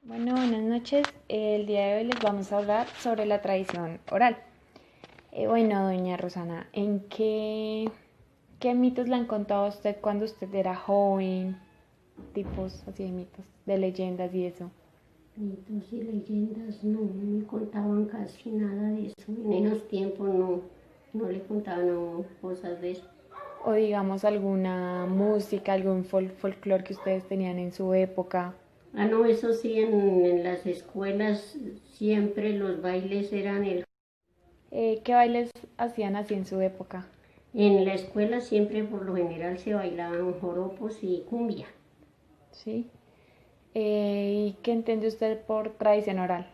Bueno, buenas noches. El día de hoy les vamos a hablar sobre la tradición oral. Bueno, doña Rosana, ¿qué mitos le han contado a usted cuando usted era joven? Tipos así de mitos, de leyendas y eso. Mitos y leyendas no me contaban casi nada de eso. En esos tiempos no le contaban a uno cosas de eso. O digamos alguna música, algún folclore que ustedes tenían en su época. Ah, no, eso sí, en las escuelas siempre los bailes eran ¿Qué bailes hacían así en su época? En la escuela siempre por lo general se bailaban joropos y cumbia. ¿Sí? ¿Y qué entiende usted por tradición oral?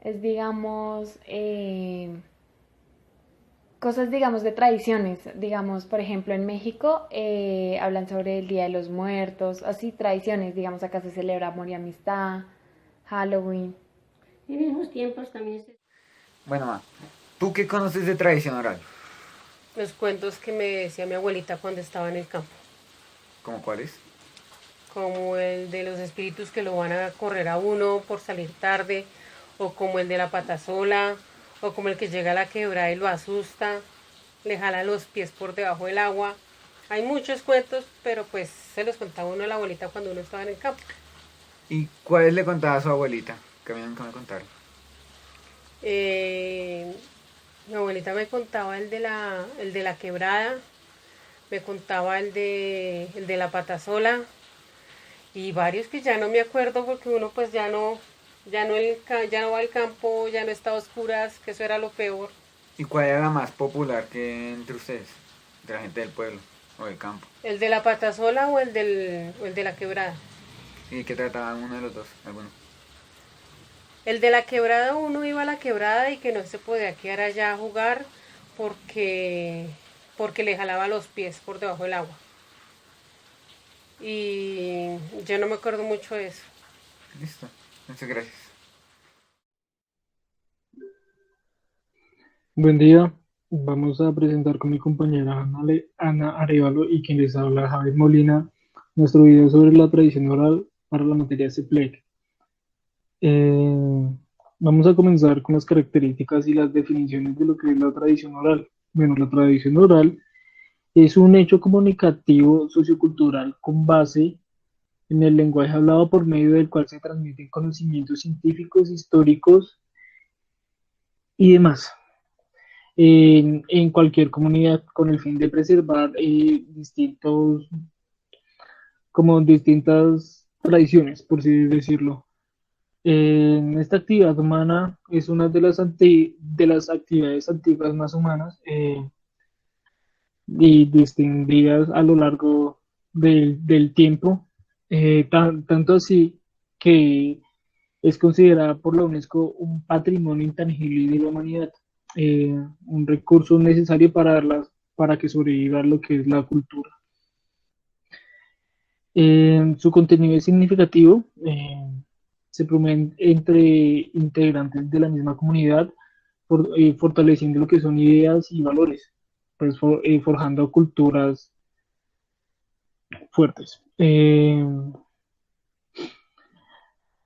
Es, digamos, cosas, digamos, de tradiciones. Digamos, por ejemplo, en México hablan sobre el Día de los Muertos, así tradiciones. Digamos, acá se celebra Amor y Amistad, Halloween. En esos tiempos también se... Bueno, ma, ¿tú qué conoces de tradición oral? Los cuentos que me decía mi abuelita cuando estaba en el campo, ¿Cómo cuáles? como el de los espíritus que lo van a correr a uno por salir tarde, o como el de la patasola, o como el que llega a la quebrada y lo asusta, le jala los pies por debajo del agua. Hay muchos cuentos, pero pues se los contaba uno a la abuelita cuando uno estaba en el campo. ¿Y cuáles le contaba a su abuelita? Que a mí nunca me contaron. Eh, Mi abuelita me contaba el de la quebrada, me contaba el de la patasola, y varios que ya no me acuerdo porque uno pues ya no va al campo, ya no está a oscuras, que eso era lo peor. ¿Y cuál era la más popular que entre ustedes? Entre la gente del pueblo o del campo. El de la patasola o el de la quebrada. ¿Y qué trataban uno de los dos? ¿Alguno? El de la quebrada, uno iba a la quebrada y que no se podía quedar allá a jugar porque, porque le jalaba los pies por debajo del agua. Y yo no me acuerdo mucho de eso. Listo. Muchas gracias. Buen día, vamos a presentar con mi compañera Ana Arevalo y quien les habla Javier Molina nuestro video sobre la tradición oral para la materia CEPLEC. Eh, Vamos a comenzar con las características y las definiciones de lo que es la tradición oral. Bueno, la tradición oral es un hecho comunicativo sociocultural con base en el lenguaje hablado por medio del cual se transmiten conocimientos científicos, históricos y demás en cualquier comunidad con el fin de preservar como distintas tradiciones, por así decirlo. Esta actividad humana es una de las actividades antiguas más humanas y distinguidas a lo largo del tiempo, tanto así que es considerada por la UNESCO un patrimonio intangible de la humanidad, un recurso necesario para que sobreviva lo que es la cultura. Su contenido es significativo, se promueve entre integrantes de la misma comunidad, fortaleciendo lo que son ideas y valores, pues forjando culturas fuertes.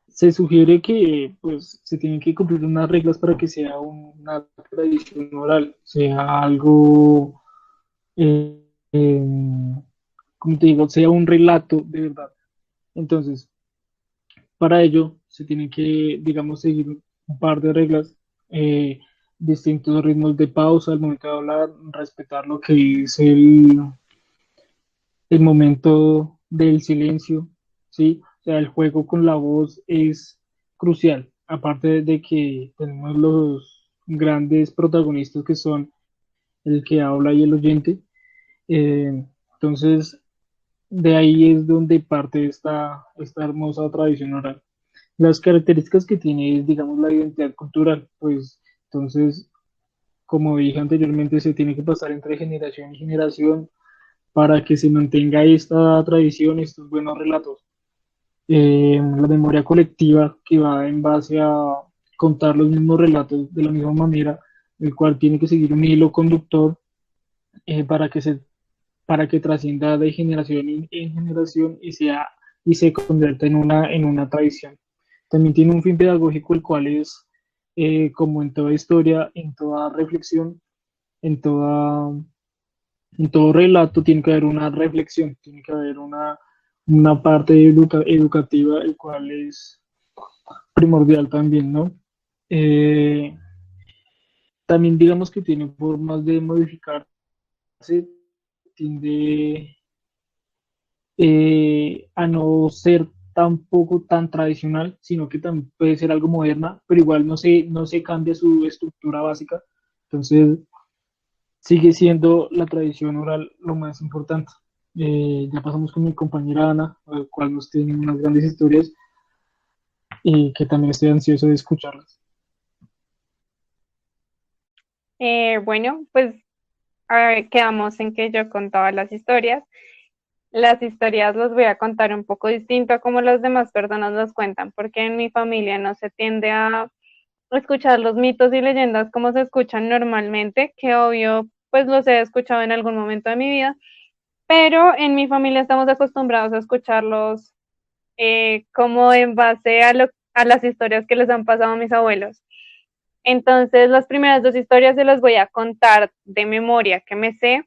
Se sugiere que pues, se tienen que cumplir unas reglas para que sea una tradición oral, sea algo, eh, eh, como te digo, sea un relato de verdad. Entonces, para ello se tienen que, digamos, seguir un par de reglas, eh, distintos ritmos de pausa al momento de hablar, respetar lo que es el momento del silencio, ¿sí? O sea, el juego con la voz es crucial, aparte de que tenemos los grandes protagonistas que son el que habla y el oyente. Entonces, de ahí es donde parte esta hermosa tradición oral. Las características que tiene es, digamos, la identidad cultural, pues entonces, como dije anteriormente, se tiene que pasar entre generación y generación para que se mantenga esta tradición, estos buenos relatos. La memoria colectiva que va en base a contar los mismos relatos de la misma manera, el cual tiene que seguir un hilo conductor eh, para que se, para que trascienda de generación en generación y se convierta en una tradición. También tiene un fin pedagógico, el cual es, como en toda historia, en toda reflexión, en toda, en todo relato, tiene que haber una reflexión, tiene que haber una parte educativa, el cual es primordial también, ¿no? Eh, También digamos que tiene formas de modificarse, tiende a no ser tampoco tan tradicional, sino que también puede ser algo moderna, pero igual no se cambia su estructura básica. Entonces, sigue siendo la tradición oral lo más importante. Ya pasamos con mi compañera Ana, la cual nos tiene unas grandes historias y que también estoy ansioso de escucharlas. Bueno, pues a ver, quedamos en que yo contaba las historias. Las historias las voy a contar un poco distinto a como las demás personas las cuentan, porque en mi familia no se tiende a escuchar los mitos y leyendas como se escuchan normalmente, que obvio pues los he escuchado en algún momento de mi vida, pero en mi familia estamos acostumbrados a escucharlos como en base a las historias que les han pasado a mis abuelos. Entonces, las primeras dos historias se las voy a contar de memoria que me sé.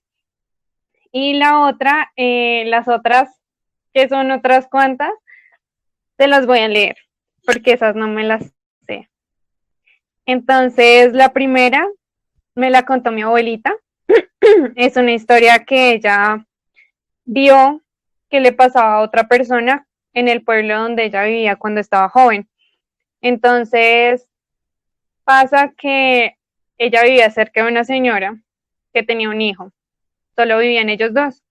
Y la otra, las otras, que son otras cuantas, se las voy a leer, porque esas no me las sé. Entonces, la primera me la contó mi abuelita. Es una historia que ella vio que le pasaba a otra persona en el pueblo donde ella vivía cuando estaba joven. Entonces, pasa que ella vivía cerca de una señora que tenía un hijo. Solo vivían ellos dos.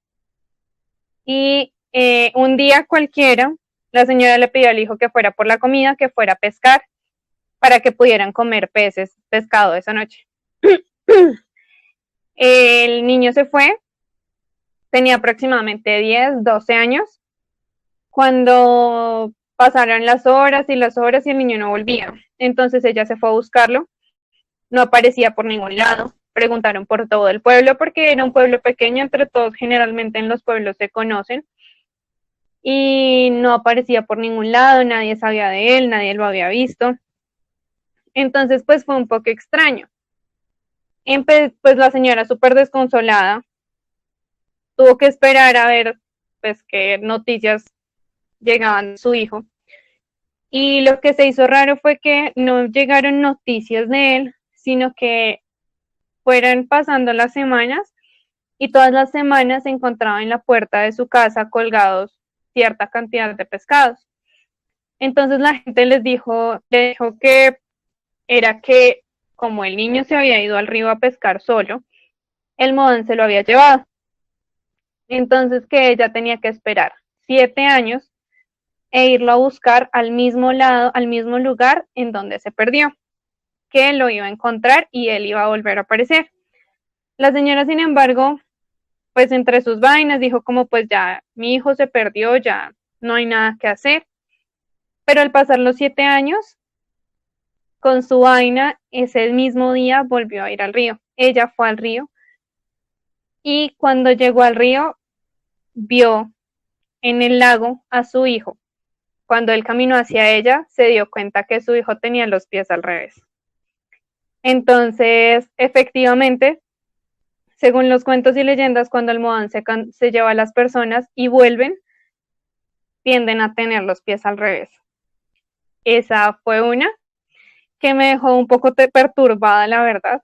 Y un día cualquiera, la señora le pidió al hijo que fuera por la comida, que fuera a pescar, para que pudieran comer pescado esa noche. El niño se fue, tenía aproximadamente 10, 12 años, cuando pasaron las horas y el niño no volvía. Entonces ella se fue a buscarlo, no aparecía por ningún lado. Preguntaron por todo el pueblo porque era un pueblo pequeño, entre todos generalmente en los pueblos se conocen, y no aparecía por ningún lado, nadie sabía de él, nadie lo había visto. Entonces pues fue un poco extraño. Pues la señora súper desconsolada tuvo que esperar a ver pues qué noticias llegaban de su hijo. Y lo que se hizo raro fue que no llegaron noticias de él, sino que fueron pasando las semanas y todas las semanas se encontraba en la puerta de su casa colgados cierta cantidad de pescados. Entonces la gente le dijo que era que como el niño se había ido al río a pescar solo, el Modán se lo había llevado. Entonces que ella tenía que esperar 7 años e irlo a buscar al mismo lado, al mismo lugar en donde se perdió, que lo iba a encontrar y él iba a volver a aparecer. La señora, sin embargo, pues entre sus vainas dijo como pues ya mi hijo se perdió, ya no hay nada que hacer. Pero al pasar los 7 años, con su vaina, ese mismo día volvió a ir al río. Ella fue al río y cuando llegó al río, vio en el lago a su hijo. Cuando él caminó hacia ella, se dio cuenta que su hijo tenía los pies al revés. Entonces, efectivamente, según los cuentos y leyendas, cuando el Modán se lleva a las personas y vuelven, tienden a tener los pies al revés. Esa fue una que me dejó un poco perturbada, la verdad.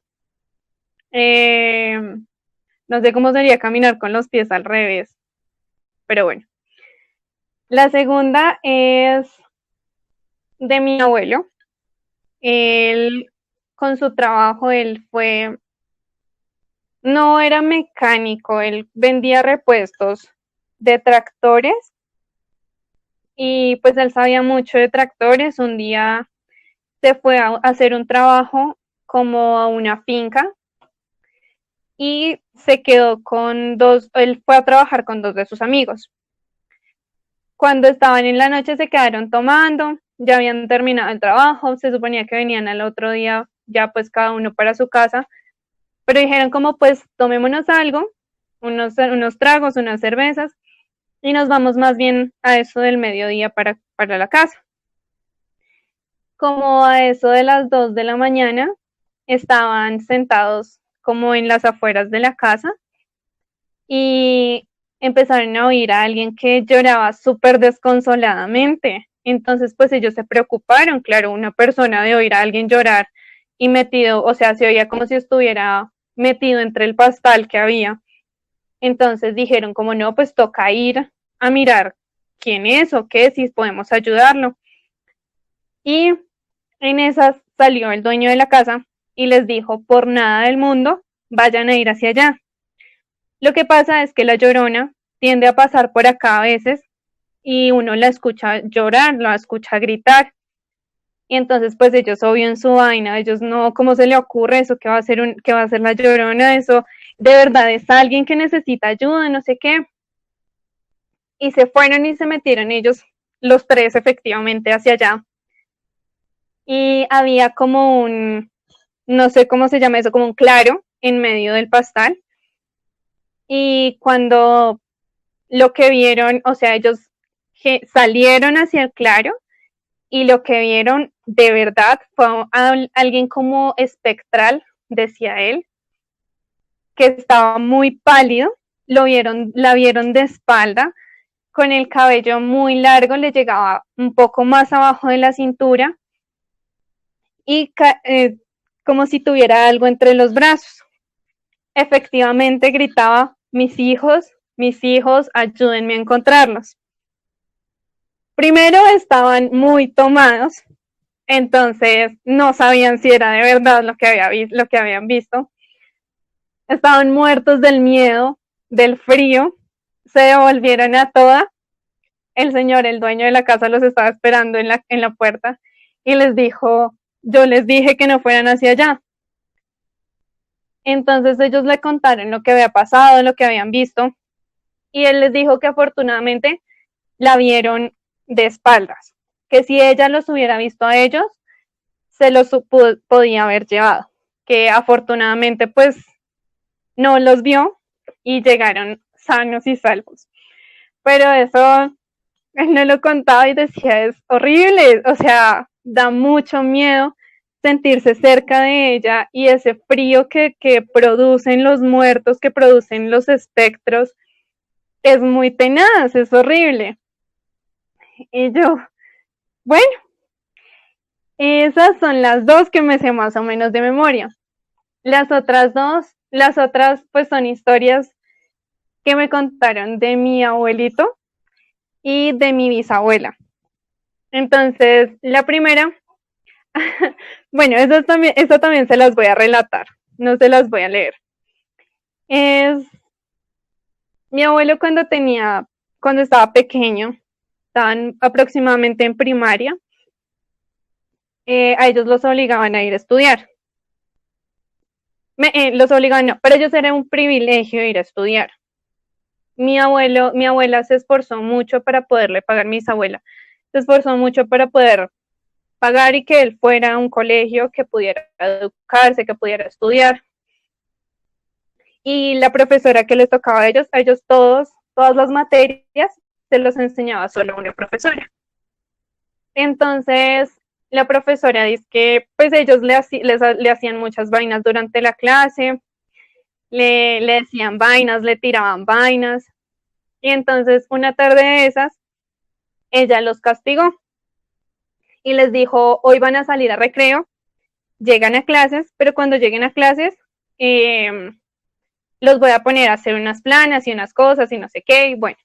No sé cómo sería caminar con los pies al revés, pero bueno. La segunda es de mi abuelo. Él, con su trabajo, no era mecánico, él vendía repuestos de tractores y pues él sabía mucho de tractores. Un día se fue a hacer un trabajo como a una finca y se quedó con él fue a trabajar con 2 de sus amigos. Cuando estaban en la noche se quedaron tomando, ya habían terminado el trabajo, se suponía que venían al otro día ya pues cada uno para su casa, pero dijeron como pues tomémonos algo unos tragos, unas cervezas, y nos vamos más bien a eso del mediodía para la casa. Como a eso de las 2 de la mañana, estaban sentados como en las afueras de la casa y empezaron a oír a alguien que lloraba súper desconsoladamente. Entonces, pues ellos se preocuparon, claro, una persona de oír a alguien llorar y metido, o sea, se oía como si estuviera metido entre el pastal que había. Entonces dijeron como no, pues toca ir a mirar quién es o qué, si podemos ayudarlo. Y en esas salió el dueño de la casa y les dijo, por nada del mundo, vayan a ir hacia allá. Lo que pasa es que la Llorona tiende a pasar por acá a veces y uno la escucha llorar, la escucha gritar. Y entonces pues ellos obvio en su vaina, ellos no, ¿cómo se le ocurre eso? ¿Qué va a hacer la Llorona? Eso de verdad es alguien que necesita ayuda, no sé qué. Y se fueron y se metieron ellos, los tres efectivamente, hacia allá. Y había como no sé cómo se llama eso, como un claro en medio del pastal. Y cuando lo que vieron, o sea, ellos salieron hacia el claro y lo que vieron de verdad fue alguien como espectral, decía él, que estaba muy pálido, la vieron de espalda, con el cabello muy largo, le llegaba un poco más abajo de la cintura y como si tuviera algo entre los brazos. Efectivamente gritaba, mis hijos, ayúdenme a encontrarlos. Primero estaban muy tomados, entonces no sabían si era de verdad lo que habían visto. Estaban muertos del miedo, del frío, se devolvieron a toda. El señor, el dueño de la casa, los estaba esperando en la puerta y les dijo, yo les dije que no fueran hacia allá. Entonces ellos le contaron lo que había pasado, lo que habían visto, y él les dijo que afortunadamente la vieron de espaldas, que si ella los hubiera visto a ellos, se los podía haber llevado, que afortunadamente pues no los vio y llegaron sanos y salvos. Pero eso él no lo contaba y decía, es horrible, o sea, da mucho miedo sentirse cerca de ella y ese frío que producen los muertos, que producen los espectros, es muy tenaz, es horrible. Y yo, bueno, esas son las dos que me sé más o menos de memoria. Las otras pues son historias que me contaron de mi abuelito y de mi bisabuela. Entonces, la primera, bueno, eso también se las voy a relatar, no se las voy a leer. Es mi abuelo cuando estaba pequeño, estaban aproximadamente en primaria, a ellos los obligaban a ir a estudiar. Los obligaban, no, para ellos era un privilegio ir a estudiar. Mi abuela se esforzó mucho para poderle pagar, mi bisabuela, se esforzó mucho para poder pagar y que él fuera a un colegio, que pudiera educarse, que pudiera estudiar. Y la profesora que les tocaba a ellos todas las materias, se los enseñaba solo una profesora. Entonces, la profesora dice que pues ellos le hacían muchas vainas durante la clase, le decían vainas, le tiraban vainas. Y entonces, una tarde de esas, ella los castigó y les dijo, hoy van a salir a recreo, llegan a clases, pero cuando lleguen a clases, los voy a poner a hacer unas planas y unas cosas y no sé qué, y bueno.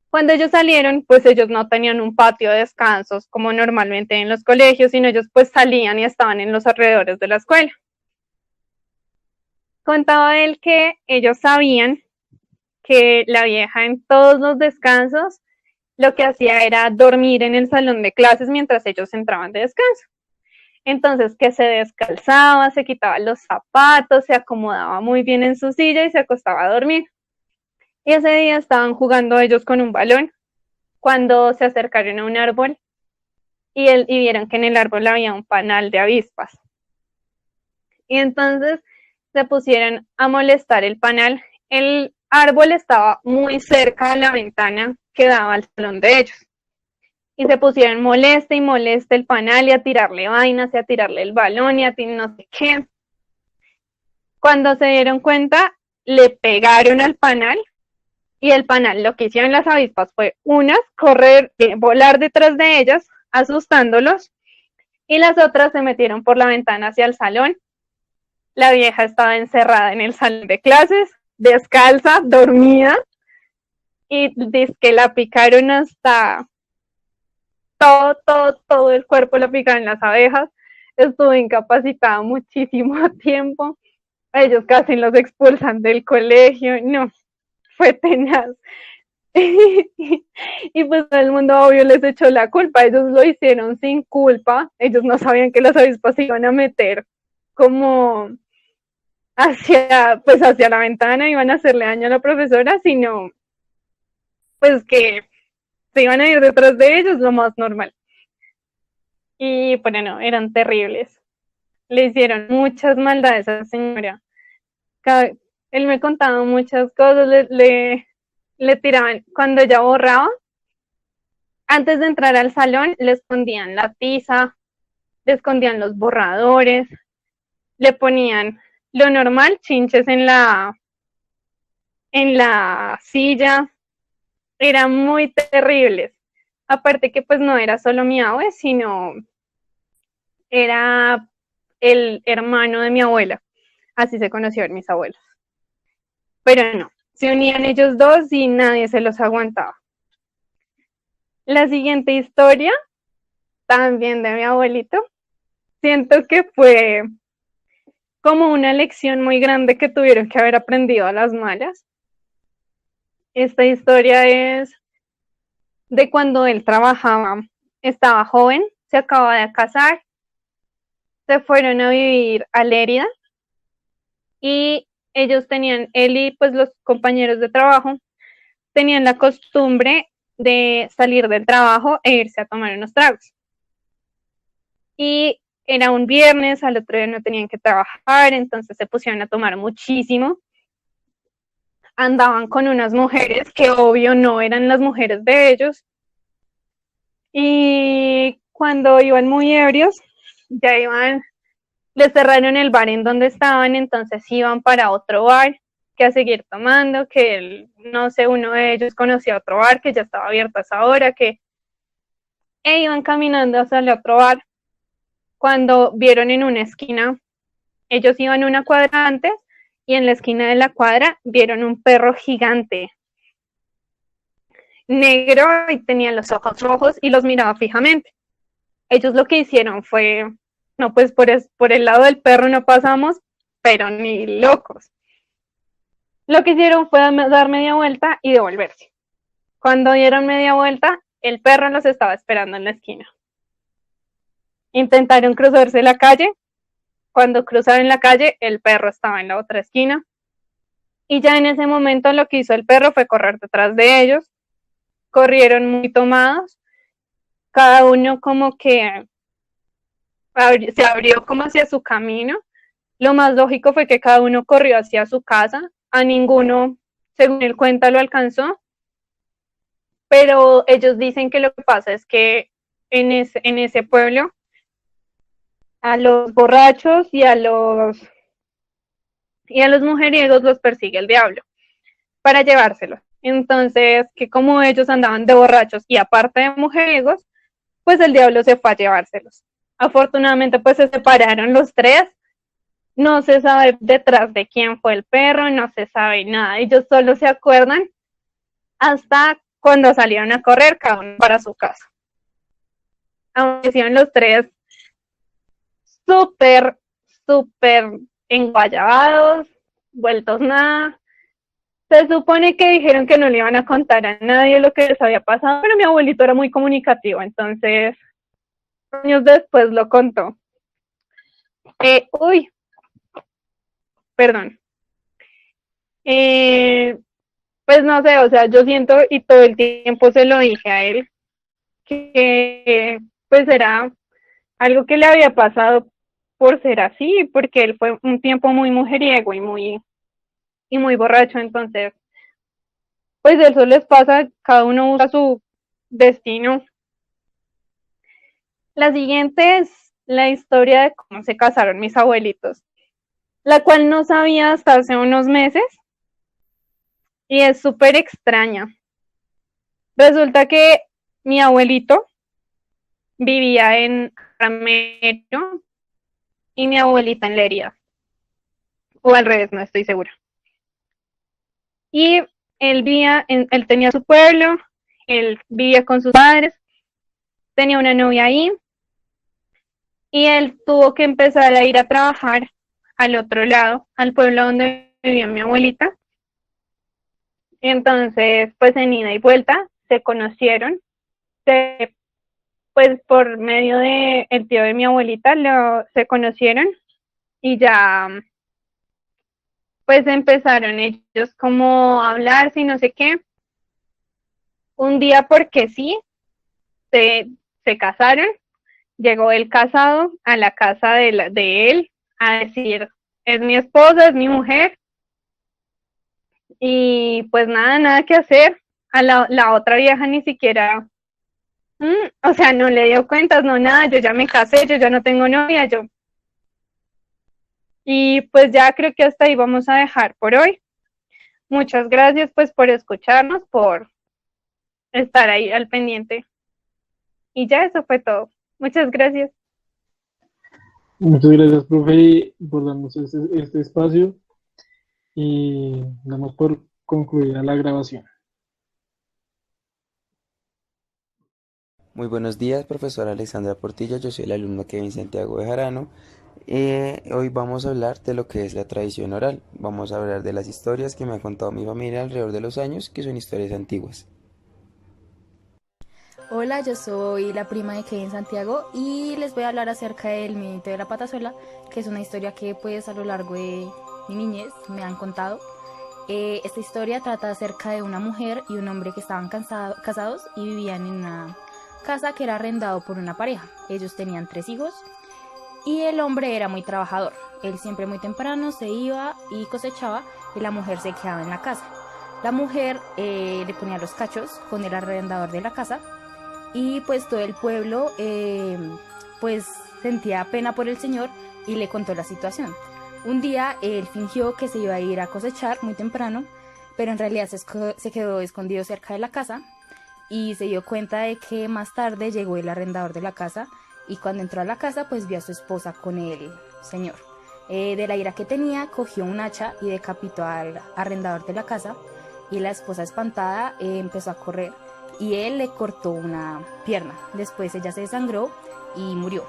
Cuando ellos salieron, pues ellos no tenían un patio de descansos como normalmente en los colegios, sino ellos pues salían y estaban en los alrededores de la escuela. Contaba él que ellos sabían que la vieja en todos los descansos lo que hacía era dormir en el salón de clases mientras ellos entraban de descanso. Entonces que se descalzaba, se quitaba los zapatos, se acomodaba muy bien en su silla y se acostaba a dormir. Y ese día estaban jugando ellos con un balón cuando se acercaron a un árbol y vieron que en el árbol había un panal de avispas. Y entonces se pusieron a molestar el panal El árbol estaba muy cerca de la ventana que daba al salón de ellos. Y se pusieron molesta y molesta el panal y a tirarle vainas y a tirarle el balón y a no sé qué. Cuando se dieron cuenta, le pegaron al panal y el panal, lo que hicieron las avispas fue unas correr, volar detrás de ellas, asustándolos, y las otras se metieron por la ventana hacia el salón. La vieja estaba encerrada en el salón de clases, descalza, dormida, y dice que la picaron hasta todo el cuerpo, la picaron las abejas. Estuvo incapacitada muchísimo tiempo. Ellos casi los expulsan del colegio. No, fue tenaz. Y pues todo el mundo obvio les echó la culpa. Ellos lo hicieron sin culpa. Ellos no sabían que las avispas se iban a meter como hacia la ventana, iban a hacerle daño a la profesora, sino pues que se iban a ir detrás de ellos, lo más normal. Y bueno, no, eran terribles. Le hicieron muchas maldades a esa señora. Él me contaba muchas cosas, le tiraban, cuando ella borraba, antes de entrar al salón, le escondían la tiza, le escondían los borradores, le ponían lo normal, chinches en la silla, eran muy terribles. Aparte que pues no era solo mi abue, sino era el hermano de mi abuela. Así se conocieron mis abuelos. Pero no, se unían ellos dos y nadie se los aguantaba. La siguiente historia, también de mi abuelito, siento que fue como una lección muy grande que tuvieron que haber aprendido a las malas. Esta historia es de cuando él trabajaba, estaba joven, se acaba de casar, se fueron a vivir a Lérida y ellos tenían, él y pues los compañeros de trabajo, tenían la costumbre de salir del trabajo e irse a tomar unos tragos. Y era un viernes, al otro día no tenían que trabajar, entonces se pusieron a tomar muchísimo. Andaban con unas mujeres que obvio no eran las mujeres de ellos. Y cuando iban muy ebrios, ya iban, les cerraron el bar en donde estaban, entonces iban para otro bar, que a seguir tomando, que no sé, uno de ellos conocía otro bar que ya estaba abierto a esa hora, e iban caminando hacia el otro bar. Cuando vieron en una esquina, ellos iban una cuadra antes, y en la esquina de la cuadra vieron un perro gigante, negro, y tenía los ojos rojos y los miraba fijamente. Ellos lo que hicieron fue, no, pues por el lado del perro no pasamos, pero ni locos. Lo que hicieron fue dar media vuelta y devolverse. Cuando dieron media vuelta, el perro los estaba esperando en la esquina. Intentaron cruzarse la calle. Cuando cruzaron la calle, el perro estaba en la otra esquina. Y ya en ese momento lo que hizo el perro fue correr detrás de ellos. Corrieron muy tomados. Cada uno como que se abrió como hacia su camino. Lo más lógico fue que cada uno corrió hacia su casa. A ninguno, según él cuenta, lo alcanzó. Pero ellos dicen que lo que pasa es que en ese pueblo a los borrachos y a los mujeriegos los persigue el diablo para llevárselos. Entonces, que como ellos andaban de borrachos y aparte de mujeriegos, pues el diablo se fue a llevárselos. Afortunadamente, pues se separaron los tres. No se sabe detrás de quién fue el perro, no se sabe nada. Ellos solo se acuerdan hasta cuando salieron a correr cada uno para su casa. Amanecieron los tres súper enguayabados, vueltos nada. Se supone que dijeron que no le iban a contar a nadie lo que les había pasado, pero mi abuelito era muy comunicativo, entonces años después lo contó. Perdón. Pues no sé, o sea, yo siento y todo el tiempo se lo dije a él, que pues era algo que le había pasado por ser así, porque él fue un tiempo muy mujeriego y muy y muy borracho, entonces, pues eso les pasa, cada uno busca su destino. La siguiente es la historia de cómo se casaron mis abuelitos, la cual no sabía hasta hace unos meses y es súper extraña. Resulta que mi abuelito vivía en Ramero y mi abuelita en Lerida, o al revés, no estoy segura. Y él tenía su pueblo, él vivía con sus padres, tenía una novia ahí, y él tuvo que empezar a ir a trabajar al otro lado, al pueblo donde vivía mi abuelita. Entonces, pues en ida y vuelta se conocieron, pues por medio de el tío de mi abuelita se conocieron y ya pues empezaron ellos como a hablarse y no sé qué. Un día porque sí, se casaron, llegó el casado a la casa de él a decir, es mi esposa, es mi mujer, y pues nada que hacer. A la otra vieja ni siquiera, o sea, no le dio cuentas, no nada, yo ya me casé, yo ya no tengo novia, yo. Y pues ya creo que hasta ahí vamos a dejar por hoy. Muchas gracias pues por escucharnos, por estar ahí al pendiente. Y ya eso fue todo. Muchas gracias. Muchas gracias, profe, por darnos este espacio y damos por concluida la grabación. Muy buenos días, profesora Alexandra Portillo. Yo soy el alumno Kevin Santiago Bejarano. Hoy vamos a hablar de lo que es la tradición oral. Vamos a hablar de las historias que me ha contado mi familia alrededor de los años, que son historias antiguas. Hola, yo soy la prima de Kevin Santiago y les voy a hablar acerca del mito de la patasola, que es una historia que pues a lo largo de mi niñez me han contado. Esta historia trata acerca de una mujer y un hombre que estaban casados y vivían en una casa que era arrendado por una pareja. Ellos tenían 3 hijos y el hombre era muy trabajador. Él siempre muy temprano se iba y cosechaba y la mujer se quedaba en la casa. La mujer le ponía los cachos con el arrendador de la casa y pues todo el pueblo pues sentía pena por el señor y le contó la situación. Un día él fingió que se iba a ir a cosechar muy temprano, pero en realidad se quedó escondido cerca de la casa y se dio cuenta de que más tarde llegó el arrendador de la casa y cuando entró a la casa pues vio a su esposa con el señor. De la ira que tenía, cogió un hacha y decapitó al arrendador de la casa y la esposa espantada empezó a correr y él le cortó una pierna. Después ella se desangró y murió.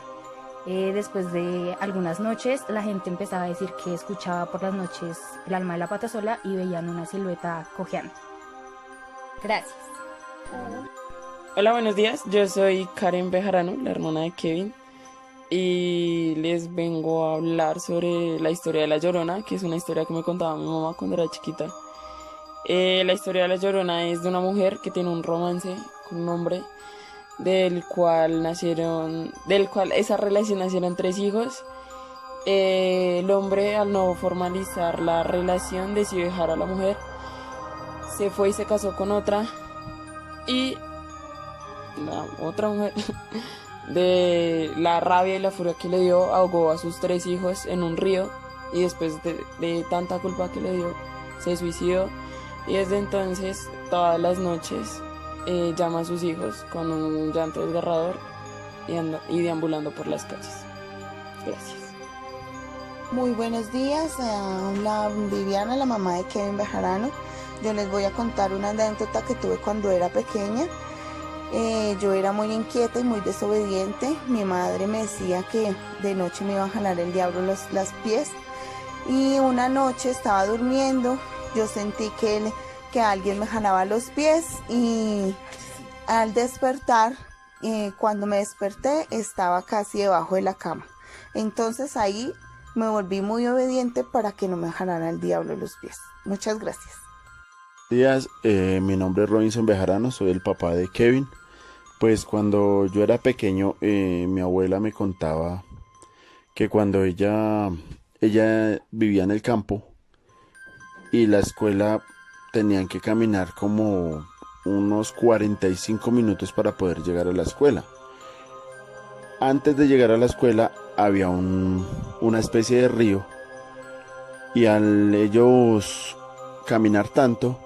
Después de algunas noches la gente empezaba a decir que escuchaba por las noches el alma de la patasola y veían una silueta cojeando. Gracias. Hola, buenos días. Yo soy Karen Bejarano, la hermana de Kevin, y les vengo a hablar sobre la historia de La Llorona, que es una historia que me contaba mi mamá cuando era chiquita. La historia de La Llorona es de una mujer que tiene un romance con un hombre del cual esa relación nacieron 3 hijos. El hombre, al no formalizar la relación, decidió dejar a la mujer, se fue y se casó con otra, y la otra mujer de la rabia y la furia que le dio ahogó a sus 3 hijos en un río y después de tanta culpa que le dio se suicidó y desde entonces todas las noches llama a sus hijos con un llanto desgarrador y deambulando por las calles. Gracias. Muy buenos días, la Viviana, la mamá de Kevin Bejarano. Yo les voy a contar una anécdota que tuve cuando era pequeña. Yo era muy inquieta y muy desobediente. Mi madre me decía que de noche me iba a jalar el diablo los pies. Y una noche estaba durmiendo, yo sentí que alguien me jalaba los pies y al despertar, cuando me desperté, estaba casi debajo de la cama. Entonces ahí me volví muy obediente para que no me jalara el diablo los pies. Muchas gracias. Buenos días, mi nombre es Robinson Bejarano, soy el papá de Kevin. Pues cuando yo era pequeño, mi abuela me contaba que cuando ella vivía en el campo, y la escuela tenían que caminar como unos 45 minutos para poder llegar a la escuela. Antes de llegar a la escuela había una especie de río, y al ellos caminar tanto,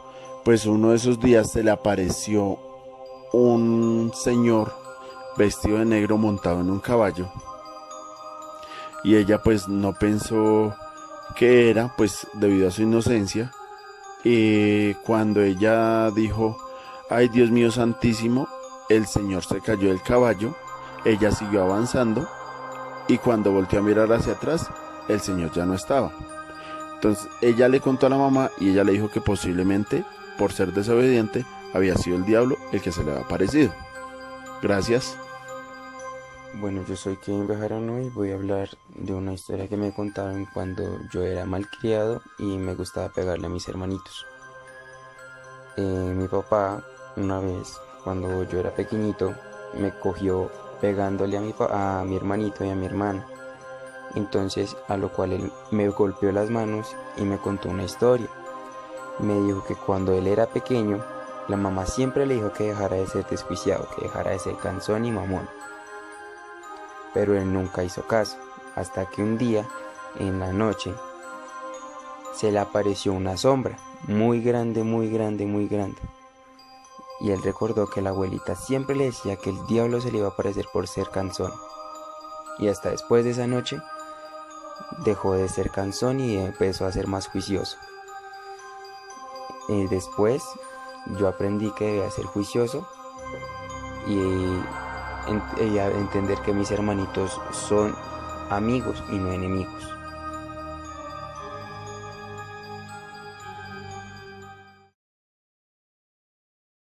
pues uno de esos días se le apareció un señor vestido de negro montado en un caballo, y ella pues no pensó qué era, pues debido a su inocencia, y cuando ella dijo: ay, Dios mío santísimo, el señor se cayó del caballo. Ella siguió avanzando, y cuando volteó a mirar hacia atrás, el señor ya no estaba. Entonces ella le contó a la mamá, y ella le dijo que posiblemente, por ser desobediente, había sido el diablo el que se le había aparecido. Gracias. Bueno, yo soy Kevin Bejarano y voy a hablar de una historia que me contaron cuando yo era malcriado y me gustaba pegarle a mis hermanitos. Mi papá, una vez, cuando yo era pequeñito, me cogió pegándole a mi hermanito y a mi hermana. Entonces, a lo cual él me golpeó las manos y me contó una historia. Me dijo que cuando él era pequeño, la mamá siempre le dijo que dejara de ser desjuiciado, que dejara de ser cansón y mamón. Pero él nunca hizo caso, hasta que un día, en la noche, se le apareció una sombra, muy grande, muy grande, muy grande. Y él recordó que la abuelita siempre le decía que el diablo se le iba a aparecer por ser cansón. Y hasta después de esa noche, dejó de ser cansón y empezó a ser más juicioso. Después, yo aprendí que debía ser juicioso y a entender que mis hermanitos son amigos y no enemigos.